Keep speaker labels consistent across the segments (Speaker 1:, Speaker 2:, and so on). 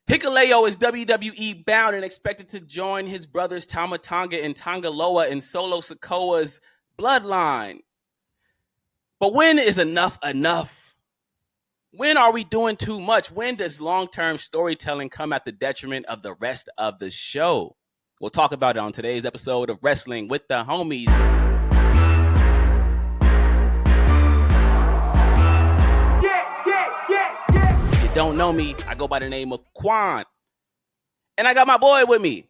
Speaker 1: Hikuleo is WWE bound and expected to join his brothers Tama Tonga and Tongaloa in Solo Sikoa's Bloodline. But when is enough enough? When are we doing too much? When does long-term storytelling come at the detriment of the rest of the show? We'll talk about it on today's episode of Wrestling with the Homies. If you don't know me, I go by the name of Qwan. And I got my boy with me.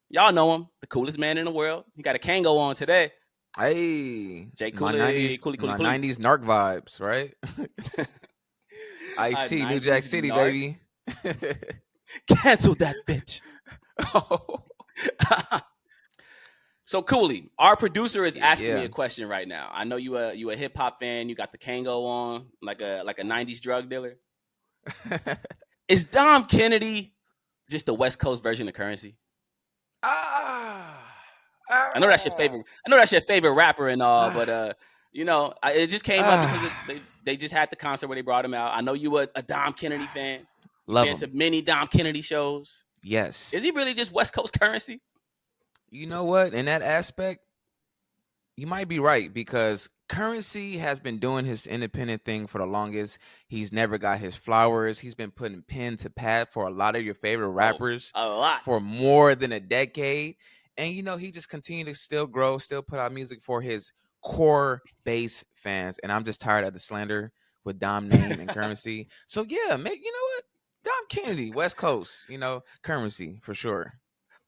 Speaker 1: Y'all know him, the coolest man in the world. He got a Kango on today.
Speaker 2: Hey,
Speaker 1: Jay Cooley,
Speaker 2: Cooley. 90s narc vibes, right? Ice-T, New Jack City, narc. Baby.
Speaker 1: Cancel that bitch. So Cooley, our producer is asking me a question right now. I know you a hip hop fan. You got the Kango on, like a 90s drug dealer. Is Dom Kennedy just the West Coast version of Currency? I know that's your favorite. I know that's your favorite rapper and all, but it just came up because they just had the concert where they brought him out. I know you were a Dom Kennedy fan.
Speaker 2: Love
Speaker 1: been to many Dom Kennedy shows.
Speaker 2: Yes.
Speaker 1: Is he really just West Coast Currency?
Speaker 2: You know what? In that aspect, you might be right because Currency has been doing his independent thing for the longest. He's never got his flowers. He's been putting pen to pad for a lot of your favorite rappers for more than a decade. And, he just continued to still grow, still put out music for his core base fans. And I'm just tired of the slander with Dom name and Currency. So, yeah, you know what? Dom Kennedy, West Coast, Currency for sure.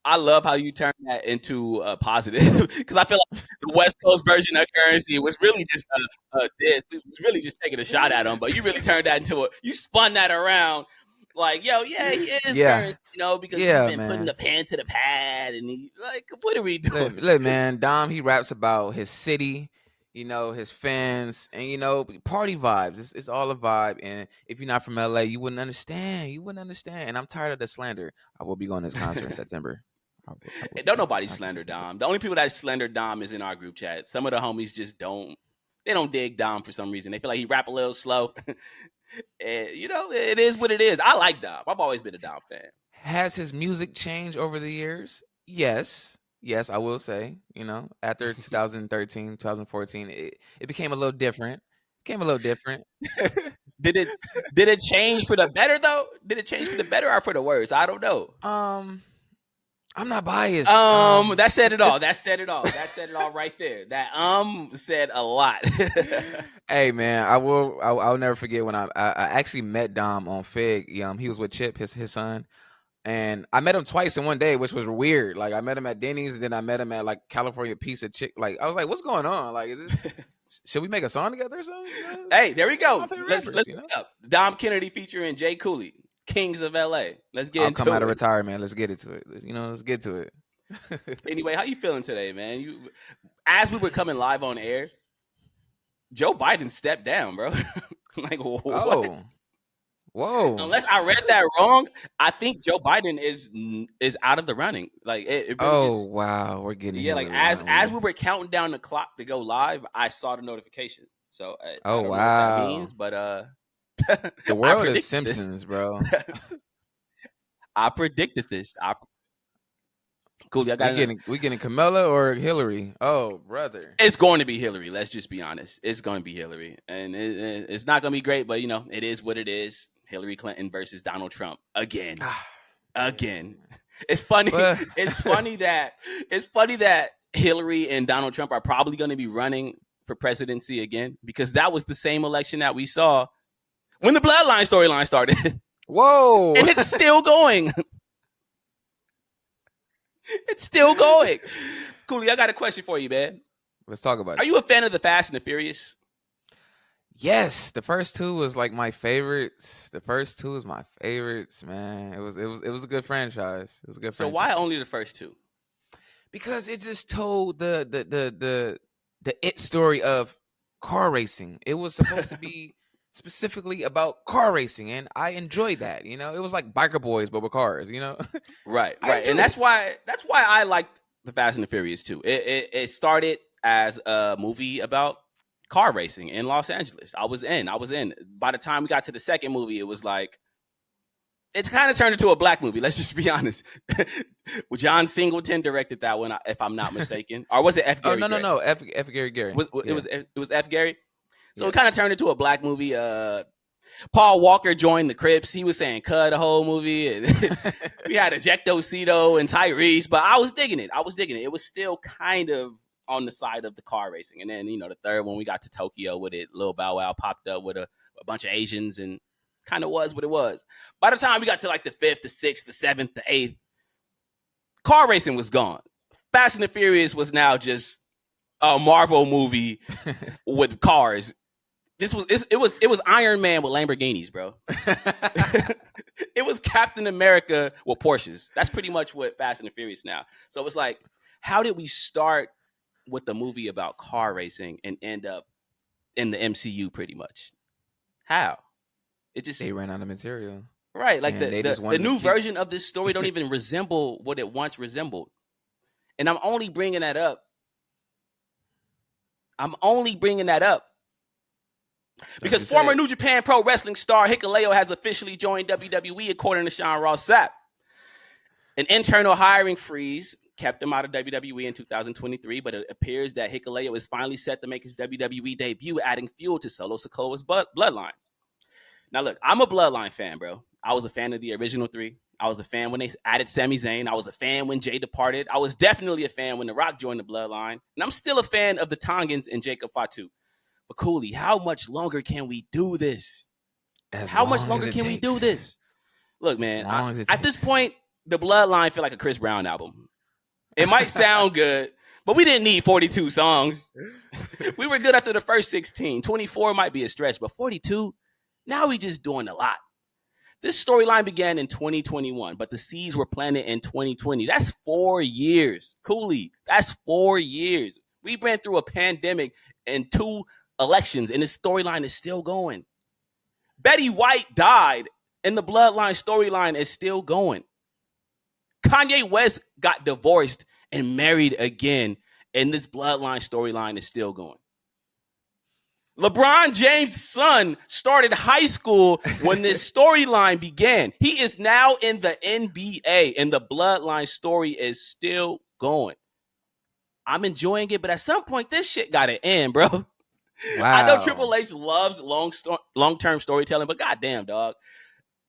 Speaker 1: I love how you turn that into a positive because I feel like the West Coast version of Currency was really just a diss. It was really just taking a shot at him, but you really turned that into you spun that around like, yo, yeah, he is Currency, because he's been putting the pen to the pad and he what are we doing?
Speaker 2: Look, man, Dom, he raps about his city, his fans, and party vibes. It's all a vibe. And if you're not from LA, you wouldn't understand. And I'm tired of the slander. I will be going to this concert in September.
Speaker 1: Don't nobody slander Dom. The only people that slander Dom is in our group chat. Some of the homies just don't dig Dom for some reason. They feel like he rap a little slow. And, it is what it is. I like Dom. I've always been a Dom fan.
Speaker 2: Has his music changed over the years? Yes, I will say. After 2013, 2014, it became a little different. Did
Speaker 1: it change for the better though? Did it change for the better or for the worse? I don't know.
Speaker 2: I'm not biased.
Speaker 1: That said it all. That said it all. That said it all right there. That said a lot.
Speaker 2: Hey man, I'll never forget when I actually met Dom on Fig. He was with Chip, his son, and I met him twice in one day, which was weird. Like I met him at Denny's, and then I met him at like California Pizza Chick. Like I was like, what's going on? Like, is this? Should we make a song together or something?
Speaker 1: Hey, there we go. Let's up. Dom Kennedy featuring Jay Cooley. Kings of LA. Let's get into it.
Speaker 2: I'll come out of retirement. Let's get into it. Let's get to it.
Speaker 1: Anyway, how you feeling today, man? As we were coming live on air, Joe Biden stepped down, bro. Like, what?
Speaker 2: Oh. Whoa.
Speaker 1: Unless I read that wrong, I think Joe Biden is out of the running. Like, it really
Speaker 2: wow. We're getting
Speaker 1: like as we were counting down the clock to go live, I saw the notification. So I don't know what that means, but
Speaker 2: the world is Simpsons, bro.
Speaker 1: I predicted this. Cool.
Speaker 2: We getting Kamala or Hillary? Oh, brother.
Speaker 1: It's going to be Hillary. Let's just be honest. It's going to be Hillary, and it's not going to be great, but it is what it is. Hillary Clinton versus Donald Trump again. It's funny. It's funny that Hillary and Donald Trump are probably going to be running for presidency again because that was the same election that we saw when the Bloodline storyline started.
Speaker 2: Whoa.
Speaker 1: And it's still going. It's still going. Cooley, I got a question for you, man.
Speaker 2: Let's talk about it.
Speaker 1: Are you a fan of the Fast and the Furious?
Speaker 2: Yes, the first two was like my favorites. Man. It was a good franchise. It was a good franchise.
Speaker 1: So why only the first two?
Speaker 2: Because it just told the it story of car racing. It was supposed to be specifically about car racing, and I enjoyed that. It was like Biker Boys but with cars.
Speaker 1: Right, and that's why I liked the Fast and the Furious too. It started as a movie about car racing in Los Angeles. I was in. By the time we got to the second movie, it was like, it's kind of turned into a black movie. Let's just be honest. John Singleton directed that one, if I'm not mistaken, or was it F.
Speaker 2: Oh
Speaker 1: Gary Gray?
Speaker 2: no, F. Gary Gary.
Speaker 1: It was F. Gary. So
Speaker 2: Yeah.
Speaker 1: it kind of turned into a black movie. Paul Walker joined the Crips. He was saying "cut" the whole movie, and we had Ejectocito and Tyrese. But I was digging it. It was still kind of on the side of the car racing. And then the third one, we got to Tokyo with it. Lil Bow Wow popped up with a bunch of Asians, and kind of was what it was. By the time we got to like the 5th, the 6th, the 7th, the 8th, car racing was gone. Fast and the Furious was now just a Marvel movie with cars. It was Iron Man with Lamborghinis, bro. It was Captain America with Porsches. That's pretty much what Fast and the Furious now. So it's like, how did we start with a movie about car racing and end up in the MCU pretty much? How? It just,
Speaker 2: they ran out of material.
Speaker 1: Right. Like the new version of this story don't even resemble what it once resembled. And I'm only bringing that up because former New Japan Pro Wrestling star Hikuleo has officially joined WWE, according to Sean Ross Sapp. An internal hiring freeze kept him out of WWE in 2023, but it appears that Hikuleo is finally set to make his WWE debut, adding fuel to Solo Sikoa's Bloodline. Now, look, I'm a Bloodline fan, bro. I was a fan of the original 3. I was a fan when they added Sami Zayn. I was a fan when Jay departed. I was definitely a fan when The Rock joined the Bloodline. And I'm still a fan of the Tongans and Jacob Fatu. But Cooley, how much longer can we do this? How much longer can we do this? Look, man, at this point, the Bloodline feel like a Chris Brown album. It might sound good, but we didn't need 42 songs. We were good after the first 16. 24 might be a stretch, but 42, now we just doing a lot. This storyline began in 2021, but the seeds were planted in 2020. That's 4 years. Cooley, that's 4 years. We ran through a pandemic and 2 elections, and this storyline is still going. Betty White died, and the Bloodline storyline is still going. Kanye West got divorced and married again, and this Bloodline storyline is still going. LeBron James' son started high school when this storyline began. He is now in the NBA, and the Bloodline story is still going. I'm enjoying it, but at some point, this shit got to end, bro. Wow. I know Triple H loves long-term storytelling, but goddamn, dog.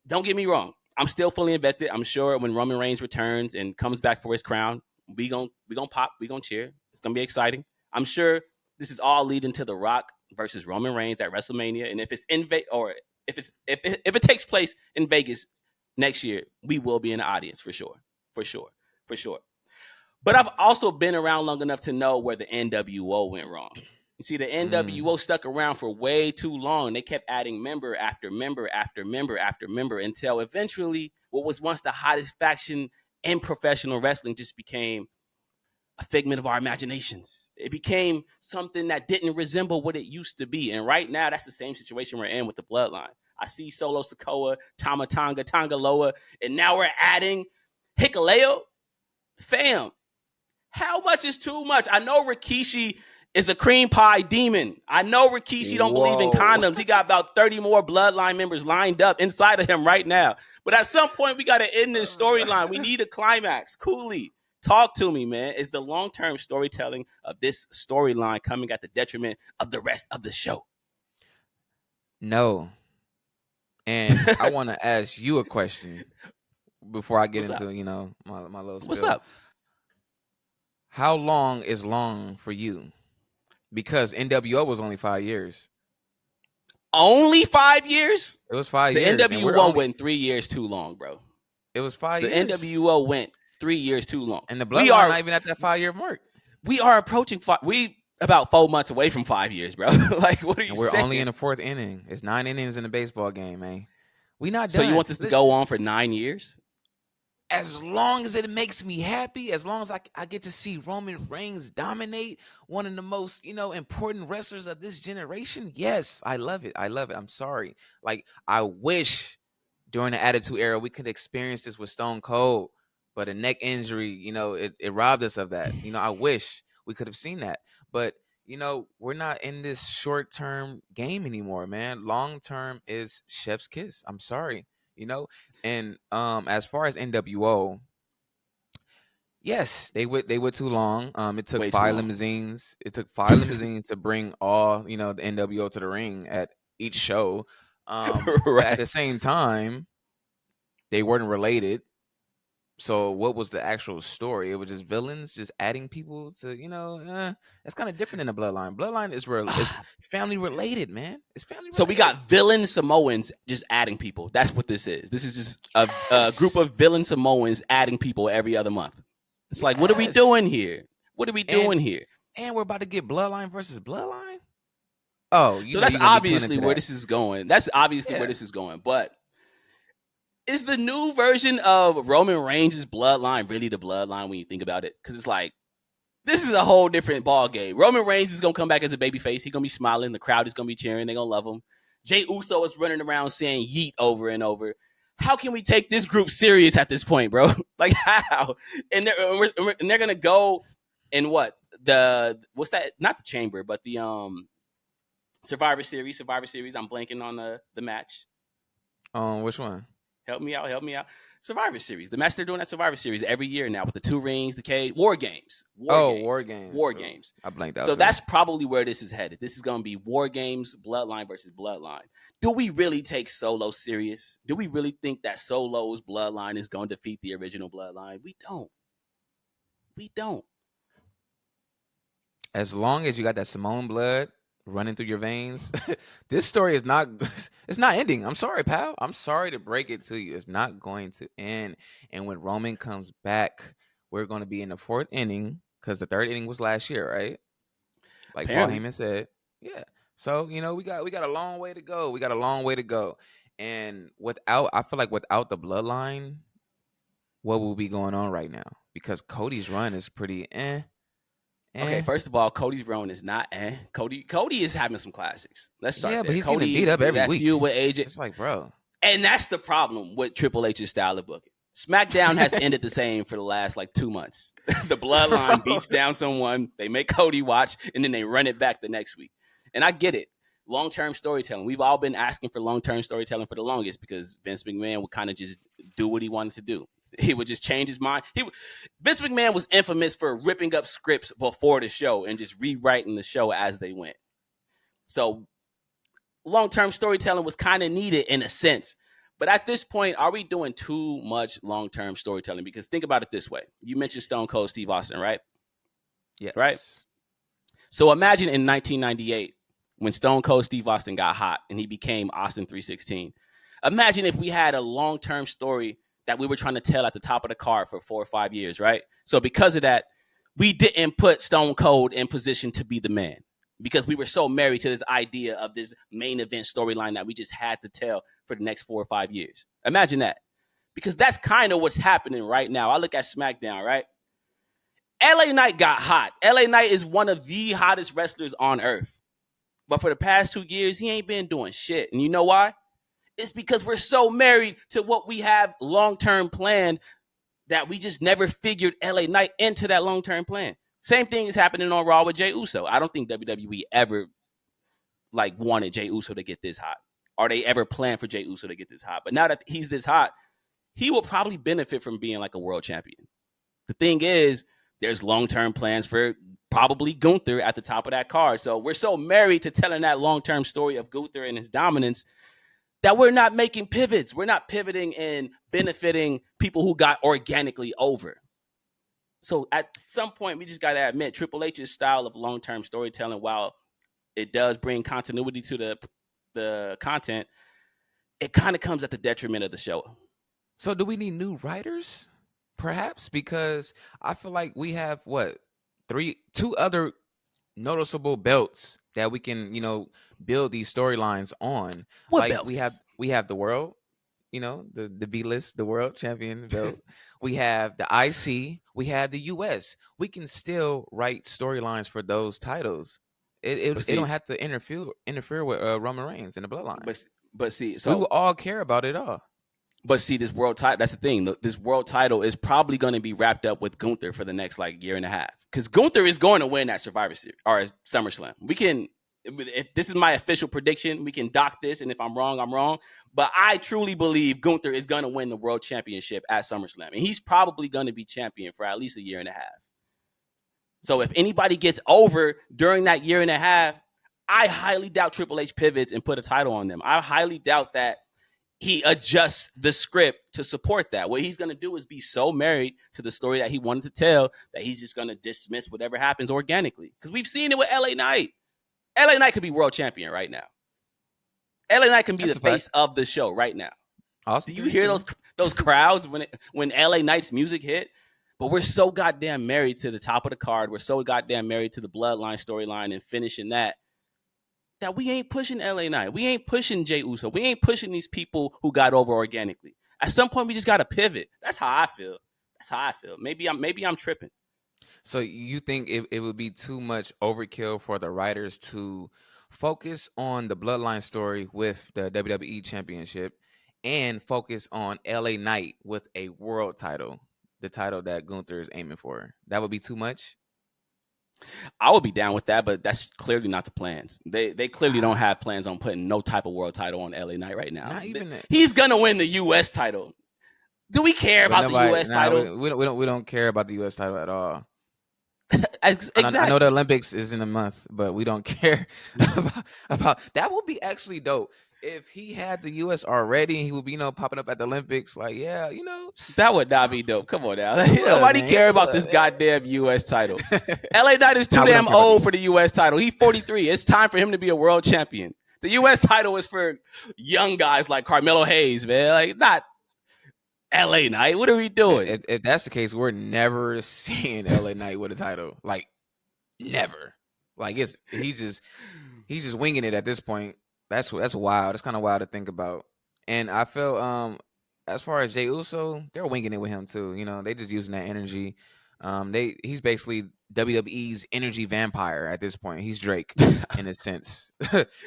Speaker 1: Don't get me wrong. I'm still fully invested. I'm sure when Roman Reigns returns and comes back for his crown, we gonna pop, we gonna cheer. It's gonna be exciting. I'm sure this is all leading to The Rock versus Roman Reigns at WrestleMania, and if it's in if it takes place in Vegas next year, we will be in the audience for sure. But I've also been around long enough to know where the NWO went wrong. You see, the NWO stuck around for way too long. They kept adding member after member after member after member until eventually what was once the hottest faction in professional wrestling just became a figment of our imaginations. It became something that didn't resemble what it used to be. And right now, that's the same situation we're in with the Bloodline. I see Solo Sikoa, Tama Tonga, Tonga Loa, and now we're adding Hikuleo. Fam, how much is too much? I know Rikishi is a cream pie demon. I know Rikishi don't believe in condoms. He got about 30 more Bloodline members lined up inside of him right now. But at some point, we got to end this storyline. We need a climax. Cooley, talk to me, man. Is the long-term storytelling of this storyline coming at the detriment of the rest of the show?
Speaker 2: No. And I want to ask you a question before I get into, my little spiel.
Speaker 1: What's up?
Speaker 2: How long is long for you? Because NWO was only 5 years.
Speaker 1: Only 5 years?
Speaker 2: It was 5 years.
Speaker 1: The NWO went 3 years too long, bro.
Speaker 2: It was 5 years.
Speaker 1: The NWO went 3 years too long.
Speaker 2: And the Bloodline not even at that 5-year mark.
Speaker 1: We are approaching about 4 months away from 5 years, bro. Like, what are you saying?
Speaker 2: We're only in the 4th inning. It's 9 innings in a baseball game, man. We not done.
Speaker 1: So you want this to go on for 9 years?
Speaker 2: As long as it makes me happy, as long as I get to see Roman Reigns dominate one of the most, important wrestlers of this generation, yes, I love it. I'm sorry. Like, I wish during the Attitude Era we could experience this with Stone Cold, but a neck injury, it robbed us of that. I wish we could have seen that. But, we're not in this short-term game anymore, man. Long-term is chef's kiss. I'm sorry. you know. And as far as NWO, yes, they went too long. It took
Speaker 1: Way too
Speaker 2: five
Speaker 1: long.
Speaker 2: limousines. It took 5 limousines to bring all the NWO to the ring at each show. But at
Speaker 1: Right.
Speaker 2: the same time, they weren't related. So what was the actual story? It was just villains just adding people to It's kind of different in the Bloodline. Bloodline is family related, man. It's family
Speaker 1: So we
Speaker 2: related.
Speaker 1: got villain Samoans just adding people. That's what this is. This is just a group
Speaker 2: Yes,
Speaker 1: of villain Samoans adding people every other month. It's like, what are we
Speaker 2: yes,
Speaker 1: doing here? What are we
Speaker 2: and
Speaker 1: doing here?
Speaker 2: and we're about to get Bloodline versus Bloodline. Oh,
Speaker 1: So that's
Speaker 2: you're gonna be tuned
Speaker 1: obviously
Speaker 2: into
Speaker 1: where
Speaker 2: that.
Speaker 1: this is going. That's obviously where
Speaker 2: Yeah,
Speaker 1: this is going. But is the new version of Roman Reigns' bloodline really the bloodline when you think about it? Because it's like, this is a whole different ball game. Roman Reigns is gonna come back as a babyface. He's gonna be smiling. The crowd is gonna be cheering. They're gonna love him. Jey Uso is running around saying yeet over and over. How can we take this group serious at this point, bro? Like how? And they're gonna go in what what's that? Not the chamber, but the Survivor Series. Survivor Series. I'm blanking on the match.
Speaker 2: which one?
Speaker 1: Help me out. Help me out. Survivor Series. The match they're doing at Survivor Series every year now with the 2 rings, the cage, War Games. War
Speaker 2: Oh,
Speaker 1: Games.
Speaker 2: War Games.
Speaker 1: War
Speaker 2: So
Speaker 1: Games.
Speaker 2: I blanked out
Speaker 1: So
Speaker 2: too.
Speaker 1: that's probably where this is headed. This is going to be War Games, Bloodline versus Bloodline. Do we really take Solo serious? Do we really think that Solo's Bloodline is going to defeat the original Bloodline? We don't. We don't.
Speaker 2: As long as you got that Simone blood running through your veins, this story is not it's not ending. I'm sorry, pal. I'm sorry to break it to you. It's not going to end. And when Roman comes back, we're going to be in the 4th inning because the 3rd inning was last year, right? Like Paul
Speaker 1: Apparently.
Speaker 2: Heyman said. Yeah. So, we got a long way to go. We got a long way to go. And I feel like without the bloodline, what will be going on right now? Because Cody's run is pretty
Speaker 1: Okay,
Speaker 2: eh.
Speaker 1: first of all, Cody's run is not Cody is having some classics. Let's start
Speaker 2: Yeah, but
Speaker 1: there.
Speaker 2: he's getting beat
Speaker 1: Cody,
Speaker 2: up every
Speaker 1: that
Speaker 2: week.
Speaker 1: feud with AJ.
Speaker 2: It's like, bro.
Speaker 1: And that's the problem with Triple H's style of booking. SmackDown has ended the same for the last 2 months. The bloodline beats down someone, they make Cody watch, and then they run it back the next week. And I get it. Long-term storytelling. We've all been asking for long-term storytelling for the longest because Vince McMahon would kind of just do what he wanted to do. He would just change his mind. Vince McMahon was infamous for ripping up scripts before the show and just rewriting the show as they went. So long-term storytelling was kind of needed in a sense. But at this point, are we doing too much long-term storytelling? Because think about it this way. You mentioned Stone Cold Steve Austin, right?
Speaker 2: Yes.
Speaker 1: Right? So imagine in 1998 when Stone Cold Steve Austin got hot and he became Austin 316. Imagine if we had a long-term story that we were trying to tell at the top of the card for 4 or 5 years, right? So because of that, we didn't put Stone Cold in position to be the man because we were so married to this idea of this main event storyline that we just had to tell for the next 4 or 5 years. Imagine that. Because that's kind of what's happening right now. I look at SmackDown, right? LA Knight got hot. LA Knight is one of the hottest wrestlers on earth. But for the past 2 years, he ain't been doing shit. And you know why? It's because we're so married to what we have long-term planned that we just never figured LA Knight into that long-term plan. Same thing is happening on Raw with Jey Uso. I don't think WWE ever wanted Jey Uso to get this hot. Or they ever planned for Jey Uso to get this hot. But now that he's this hot, he will probably benefit from being like a world champion. The thing is, there's long-term plans for probably Gunther at the top of that card. So we're so married to telling that long-term story of Gunther and his dominance that we're not making pivots. We're not pivoting and benefiting people who got organically over. So at some point, we just got to admit Triple H's style of long-term storytelling, while it does bring continuity to the content, it kind of comes at the detriment of the show.
Speaker 2: So do we need new writers? Perhaps, because I feel like we have two other noticeable belts that we can, build these storylines on.
Speaker 1: What
Speaker 2: Like
Speaker 1: belts?
Speaker 2: we have the world, the V list, the world champion belt. We have the IC, we have the US. We can still write storylines for those titles.
Speaker 1: But
Speaker 2: It don't
Speaker 1: see,
Speaker 2: have to interfere with Roman Reigns and the bloodline.
Speaker 1: but see,
Speaker 2: We will
Speaker 1: so
Speaker 2: all care about it all.
Speaker 1: but see, this world title. That's the thing. This world title is probably going to be wrapped up with Gunther for the next year and a half, because Gunther is going to win that Survivor Series or SummerSlam. We can if this is my official prediction, we can dock this, and if I'm wrong, I'm wrong. But I truly believe Gunther is going to win the world championship at SummerSlam, and he's probably going to be champion for at least a year and a half. So if anybody gets over during that year and a half, I highly doubt Triple H pivots and put a title on them. I highly doubt that he adjusts the script to support that. What he's going to do is be so married to the story that he wanted to tell that he's just going to dismiss whatever happens organically. Because we've seen it with LA Knight. LA Knight could be world champion right now. LA Knight can be the face of the show right now.
Speaker 2: Austin,
Speaker 1: do you hear those crowds when LA Knight's music hit? But we're so goddamn married to the top of the card. We're so goddamn married to the Bloodline storyline and finishing that we ain't pushing LA Knight. We ain't pushing Jey Uso. We ain't pushing these people who got over organically. At some point, we just got to pivot. That's how I feel. Maybe I'm tripping.
Speaker 2: So you think it would be too much overkill for the writers to focus on the Bloodline story with the WWE Championship and focus on LA Knight with a world title, the title that Gunther is aiming for? That would be too much?
Speaker 1: I would be down with that, but that's clearly not the plans. They clearly don't have plans on putting no type of world title on LA Knight right now.
Speaker 2: Not even
Speaker 1: he's gonna win the U.S. title. Do we care about the U.S. title?
Speaker 2: We don't care about the U.S. title at all.
Speaker 1: Exactly.
Speaker 2: I know the Olympics is in a month, but we don't care about that. Would be actually dope if he had the U.S. already and he would be, popping up at the Olympics. Like, yeah,
Speaker 1: that would not be dope. Come on now, nobody care about this goddamn U.S. title. LA Knight is too damn old for the U.S. title. He's 43. It's time for him to be a world champion. The U.S. title is for young guys like Carmelo Hayes, man. Like, not LA Knight. What are we doing?
Speaker 2: If that's the case, we're never seeing LA Knight with a title. Like, never. Like, he's just winging it at this point. That's wild. That's kind of wild to think about. And I feel as far as Jey Uso, they're winging it with him too. They just using that energy. He's basically WWE's energy vampire at this point. He's Drake in a sense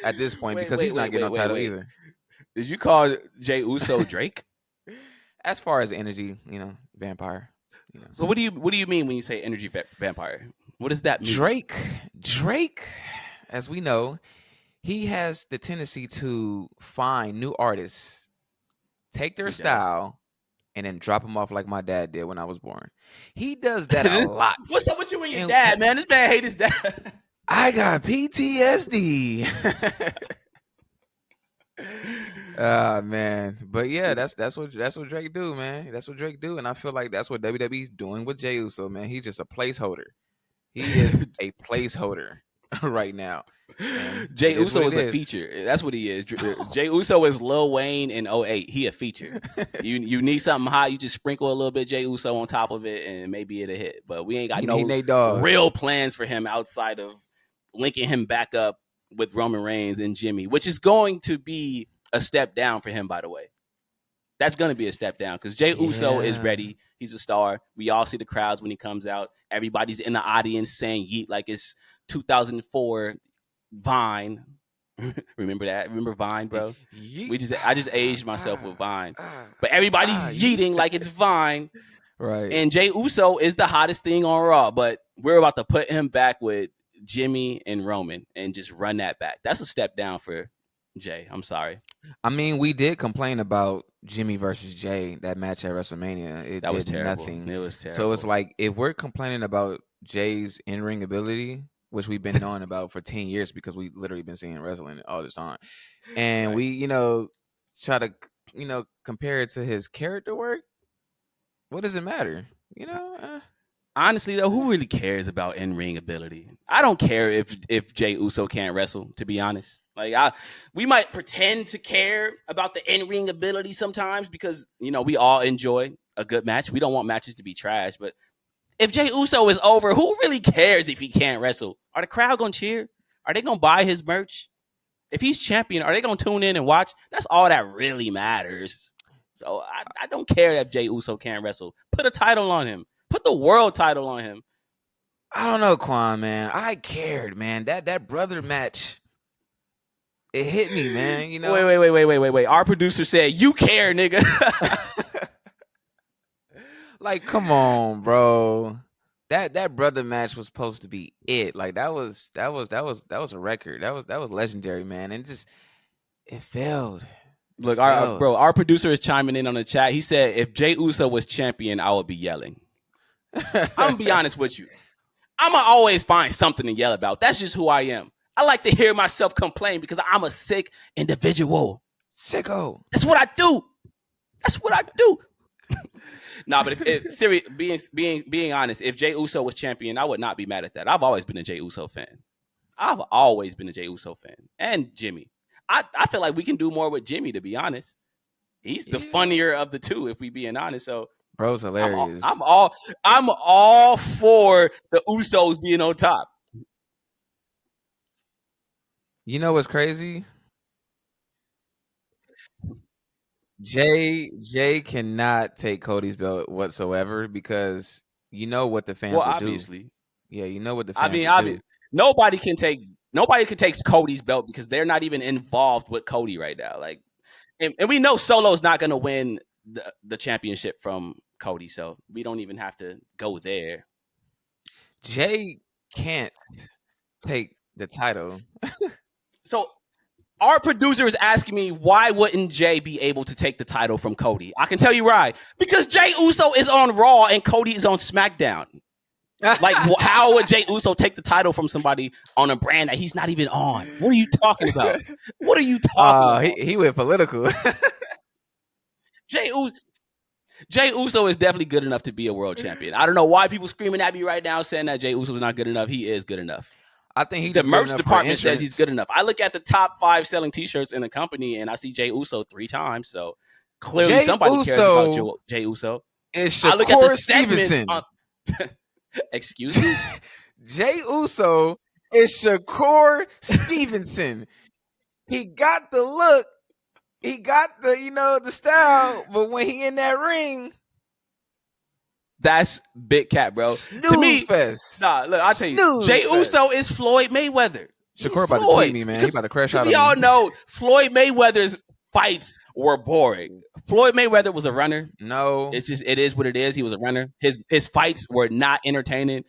Speaker 2: at this point because he's not getting no title either.
Speaker 1: Did you call Jey Uso Drake?
Speaker 2: As far as energy, vampire.
Speaker 1: So what do you mean when you say energy vampire? What does that mean?
Speaker 2: Drake, as we know, he has the tendency to find new artists, take their style, and then drop them off like my dad did when I was born. He does that a lot.
Speaker 1: What's up with you and your dad, man? This man hate his dad.
Speaker 2: I got PTSD. Man, but yeah, that's what Drake do, man. That's what Drake do, and I feel like that's what WWE's doing with Jey Uso, man. He's just a placeholder. He is a placeholder right now.
Speaker 1: Jey Uso is a feature. That's what he is. Jey Uso is Lil Wayne in 08. He a feature. You need something hot, you just sprinkle a little bit Jey Uso on top of it, and maybe it'll hit. But we ain't got no real plans for him outside of linking him back up with Roman Reigns and Jimmy, which is going to be a step down for him, by the way. That's going to be a step down because Jey Uso is ready. He's a star. We all see the crowds when he comes out. Everybody's in the audience saying yeet like it's 2004 Vine. Remember that? Remember Vine, bro? I just aged myself with Vine. But everybody's yeeting like it's Vine.
Speaker 2: Right.
Speaker 1: And Jey Uso is the hottest thing on Raw, but we're about to put him back with Jimmy and Roman and just run that back. That's a step down for Jay. I'm sorry.
Speaker 2: I mean, we did complain about Jimmy versus Jay, that match at WrestleMania.
Speaker 1: That was terrible.
Speaker 2: Nothing.
Speaker 1: It was terrible.
Speaker 2: So it's like, if we're complaining about Jay's in-ring ability, which we've been knowing about for 10 years because we've literally been seeing wrestling all this time, and we, try to, compare it to his character work, what does it matter?
Speaker 1: Honestly, though, who really cares about in-ring ability? I don't care if Jey Uso can't wrestle, to be honest. Like, we might pretend to care about the in-ring ability sometimes because, we all enjoy a good match. We don't want matches to be trash. But if Jey Uso is over, who really cares if he can't wrestle? Are the crowd going to cheer? Are they going to buy his merch? If he's champion, are they going to tune in and watch? That's all that really matters. So I don't care if Jey Uso can't wrestle. Put a title on him. Put the world title on him.
Speaker 2: I don't know, Qwan, man. I cared, man. That brother match, it hit me, man.
Speaker 1: Wait. Our producer said, you care, nigga.
Speaker 2: Like, come on, bro. that brother match was supposed to be it. Like that was a record. That was legendary, man. And just it failed.
Speaker 1: Look, our producer is chiming in on the chat. He said if Jey Uso was champion, I would be yelling. I'm gonna be honest with you. I'm gonna always find something to yell about. That's just who I am. I like to hear myself complain because I'm a sick individual.
Speaker 2: Sicko.
Speaker 1: That's what I do. That's what I do. Nah, but if serious, being honest, if Jey Uso was champion, I would not be mad at that. I've always been a Jey Uso fan. I've always been a Jey Uso fan. And Jimmy. I feel like we can do more with Jimmy, to be honest. He's the funnier of the two, if we being honest. So
Speaker 2: bro's hilarious.
Speaker 1: I'm all for the Usos being on top.
Speaker 2: You know what's crazy? Jay cannot take Cody's belt whatsoever because you know what the fans will
Speaker 1: obviously.
Speaker 2: do. Yeah, you know what the fans will do.
Speaker 1: Nobody can take Cody's belt because they're not even involved with Cody right now. Like, and we know Solo's not going to win the championship from Cody, so we don't even have to go there.
Speaker 2: Jay can't take the title.
Speaker 1: So our producer is asking me, why wouldn't Jay be able to take the title from Cody? I can tell you why. Because Jey Uso is on Raw and Cody is on SmackDown. Like, how would Jey Uso take the title from somebody on a brand that he's not even on? What are you talking about? What are you talking about?
Speaker 2: He went political.
Speaker 1: Jey Uso is definitely good enough to be a world champion. I don't know why people screaming at me right now saying that Jey Uso is not good enough. He is good enough.
Speaker 2: I think
Speaker 1: the merch department says he's good enough. I look at the top 5 selling T-shirts in the company, and I see Jey Uso 3 times. So clearly, somebody cares about Jey Uso.
Speaker 2: I look at the Stevenson.
Speaker 1: Excuse me.
Speaker 2: Jey Uso is Shakur Stevenson. He got the look, he got the the style, but when he in that ring.
Speaker 1: That's big cat, bro.
Speaker 2: Snooze
Speaker 1: to me,
Speaker 2: fest.
Speaker 1: Nah, look, I'll tell you. Jey Uso is Floyd Mayweather.
Speaker 2: Shakur about to tweet me, man. He's about to crash out on me.
Speaker 1: We all know Floyd Mayweather's fights were boring. Floyd Mayweather was a runner.
Speaker 2: No.
Speaker 1: It is what it is. He was a runner. His fights were not entertaining.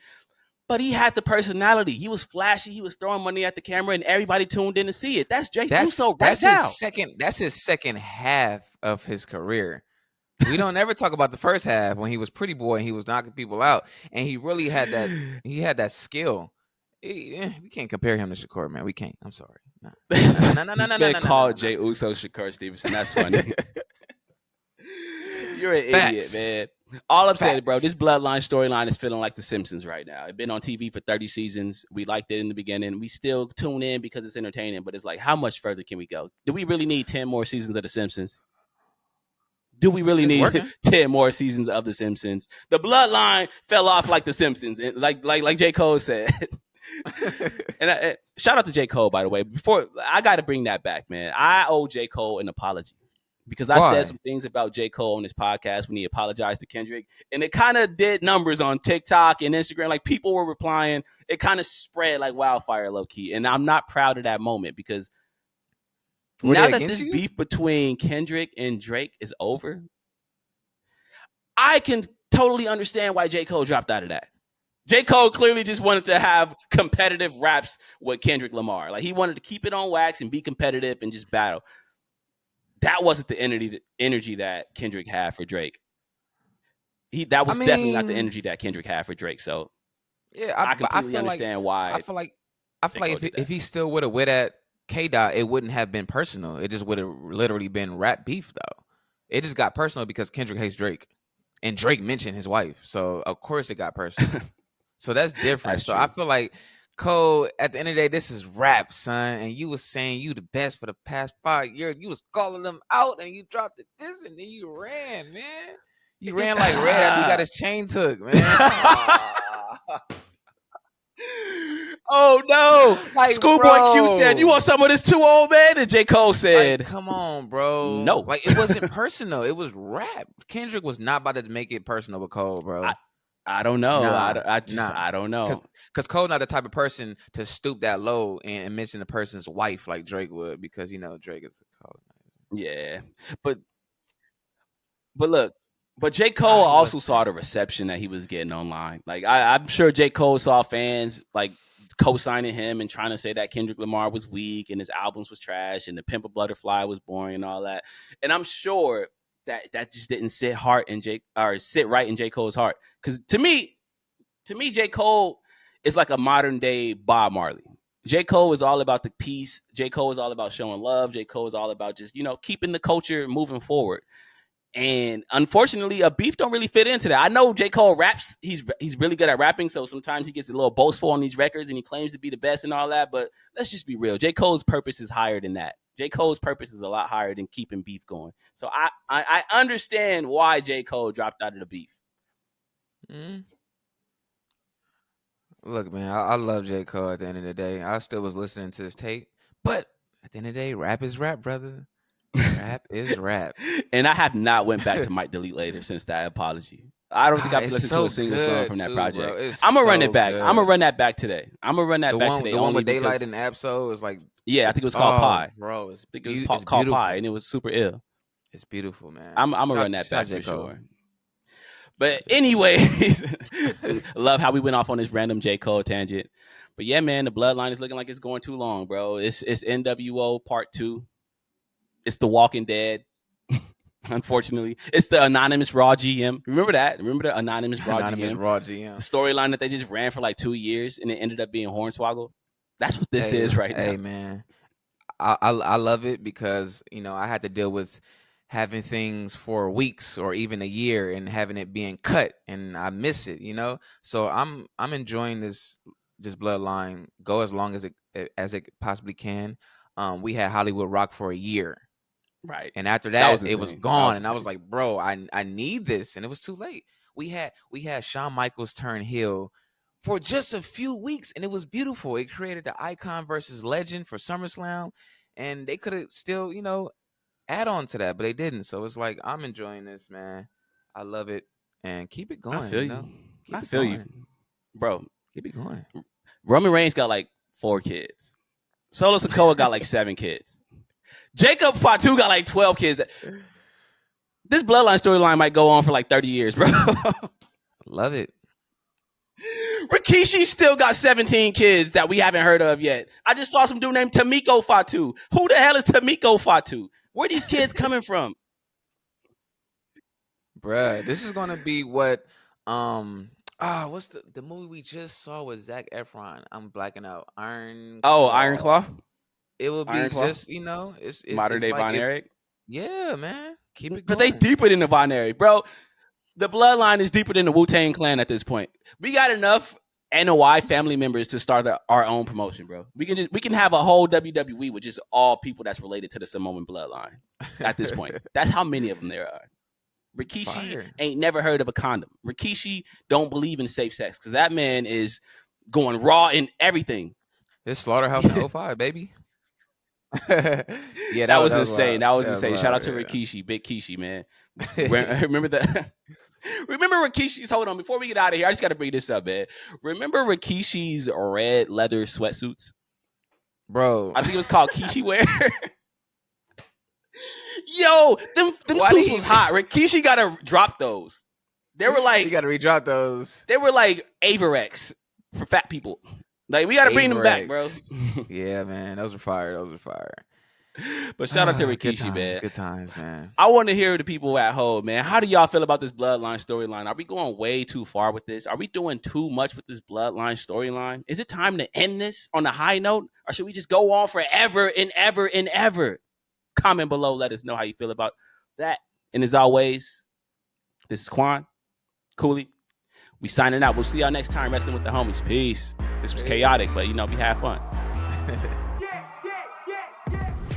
Speaker 1: But he had the personality. He was flashy. He was throwing money at the camera, and everybody tuned in to see it. That's Jey Uso right now.
Speaker 2: That's his second half of his career. We don't ever talk about the first half when he was Pretty Boy and he was knocking people out, and he really had that. He had that skill. We can't compare him to Shakur, man. We can't. I'm sorry. No.
Speaker 1: Call Jey Uso Shakur Stevenson. That's funny. You're an idiot, man. All I'm saying, bro, this Bloodline storyline is feeling like The Simpsons right now. It's been on TV for 30 seasons. We liked it in the beginning. We still tune in because it's entertaining, but it's like, how much further can we go? Do we really need 10 more seasons of The Simpsons? Do we really need 10 more seasons of The Simpsons? The Bloodline fell off like The Simpsons, like J. Cole said. And shout out to J. Cole, by the way. Before I got to bring that back, man. I owe J. Cole an apology because I said some things about J. Cole on his podcast when he apologized to Kendrick, and it kind of did numbers on TikTok and Instagram. Like, people were replying. It kind of spread like wildfire, low key. And I'm not proud of that moment because now that this beef between Kendrick and Drake is over, I can totally understand why J. Cole dropped out of that. J. Cole clearly just wanted to have competitive raps with Kendrick Lamar. Like, he wanted to keep it on wax and be competitive and just battle. That wasn't the energy that Kendrick had for Drake. That was definitely not the energy that Kendrick had for Drake. So yeah, I completely understand why.
Speaker 2: I feel like if he still would have with that K-Dot, it wouldn't have been personal. It just would have literally been rap beef, though. It just got personal because Kendrick hates Drake. And Drake mentioned his wife. So, of course, it got personal. So, that's different. That's true. I feel like, Cole, at the end of the day, this is rap, son. And you was saying you the best for the past 5 years. You was calling them out, and you dropped this, and then you ran, man. You ran like Red after he got his chain took, man.
Speaker 1: Oh no! Like, Schoolboy Q said, "You want some of this too, old man?" And J. Cole said,
Speaker 2: like, "Come on, bro."
Speaker 1: No,
Speaker 2: like, it wasn't personal. It was rap. Kendrick was not about to make it personal with Cole, bro.
Speaker 1: I don't know. I don't know.
Speaker 2: Because Cole not the type of person to stoop that low and mention the person's wife like Drake would, because Drake is a Cole.
Speaker 1: Yeah, but look. But J. Cole
Speaker 2: He was.
Speaker 1: also saw the reception that he was getting online. Like I'm sure J. Cole saw fans like co-signing him and trying to say that Kendrick Lamar was weak and his albums was trash and the Pimp a Butterfly was boring and all that. And I'm sure that just didn't sit right in J. Cole's heart. Because to me, J. Cole is like a modern day Bob Marley. J. Cole is all about the peace. J. Cole is all about showing love. J. Cole is all about just, keeping the culture moving forward. And unfortunately, a beef don't really fit into that. I know J. Cole raps. He's really good at rapping, so sometimes he gets a little boastful on these records and he claims to be the best and all that. But let's just be real. J. Cole's purpose is higher than that. J. Cole's purpose is a lot higher than keeping beef going. So I understand why J. Cole dropped out of the beef.
Speaker 2: Mm. Look, man, I love J. Cole at the end of the day. I still was listening to his tape, but at the end of the day, rap is rap, brother. Rap is rap.
Speaker 1: And I have not went back to Might Delete Later since that apology. I don't think I've listened to a single song from that project. I'm gonna run it back. I'm gonna run that back today. I'm gonna run that back today.
Speaker 2: The one with Daylight and Absol is like,
Speaker 1: yeah, I think it was called Pie.
Speaker 2: Bro,
Speaker 1: I think it was called Pie, and it was super ill.
Speaker 2: It's beautiful, man.
Speaker 1: I'm gonna run that back for sure. But anyways, love how we went off on this random J. Cole tangent. But yeah, man, the Bloodline is looking like it's going too long, bro. It's NWO Part 2. It's The Walking Dead. Unfortunately, it's the anonymous Raw GM. Remember that? Remember the anonymous Raw GM? The storyline that they just ran for like 2 years and it ended up being Hornswoggle. That's what this is right now.
Speaker 2: Hey, man, I love it because I had to deal with having things for weeks or even a year and having it being cut, and I miss it. So I'm enjoying this Bloodline go as long as it possibly can. We had Hollywood Rock for a year.
Speaker 1: Right.
Speaker 2: And after that it was gone. And I was like, bro, I need this. And it was too late. We had Shawn Michaels turn heel for just a few weeks, and it was beautiful. It created the Icon versus Legend for SummerSlam, and they could have still, add on to that, but they didn't. So it's like, I'm enjoying this, man. I love it. And keep it going.
Speaker 1: I feel you. Bro.
Speaker 2: Keep it going.
Speaker 1: Roman Reigns got like 4 kids. Solo Sikoa got like 7 kids. Jacob Fatu got like 12 kids. This Bloodline storyline might go on for like 30 years, bro.
Speaker 2: Love it.
Speaker 1: Rikishi still got 17 kids that we haven't heard of yet. I just saw some dude named Tamiko Fatu. Who the hell is Tamiko Fatu? Where are these kids coming from?
Speaker 2: Bruh, this is going to be what... what's the movie we just saw with Zac Efron? I'm blacking out. Iron
Speaker 1: Claw?
Speaker 2: It will be just, it's
Speaker 1: modern day Von Erich.
Speaker 2: Yeah, man. Keep it going.
Speaker 1: But they deeper than the Von Erich, bro. The Bloodline is deeper than the Wu-Tang Clan at this point. We got enough NOI family members to start our own promotion, bro. We can have a whole WWE with just all people that's related to the Samoan Bloodline at this point. That's how many of them there are. Rikishi ain't never heard of a condom. Rikishi don't believe in safe sex because that man is going raw in everything.
Speaker 2: This Slaughterhouse in 05, baby.
Speaker 1: Yeah, that was insane. That was insane. Shout out to Rikishi, Big Kishi, man. Remember that? Remember Rikishi's, hold on, before we get out of here, I just got to bring this up, man. Remember Rikishi's red leather sweatsuits?
Speaker 2: Bro.
Speaker 1: I think it was called Kishi wear. Yo, them suits was hot. Rikishi got to drop those. They were like...
Speaker 2: You got to re-drop those.
Speaker 1: They were like Averex for fat people. Like, we got to bring them back, bro.
Speaker 2: Yeah, man. Those are fire.
Speaker 1: But shout out to Rikishi, man.
Speaker 2: Good times, man.
Speaker 1: I want to hear the people at home, man. How do y'all feel about this Bloodline storyline? Are we going way too far with this? Are we doing too much with this Bloodline storyline? Is it time to end this on a high note? Or should we just go on forever and ever and ever? Comment below. Let us know how you feel about that. And as always, this is Qwan, Cooley. We signing out. We'll see y'all next time wrestling with the homies. Peace. This was chaotic, but we had fun.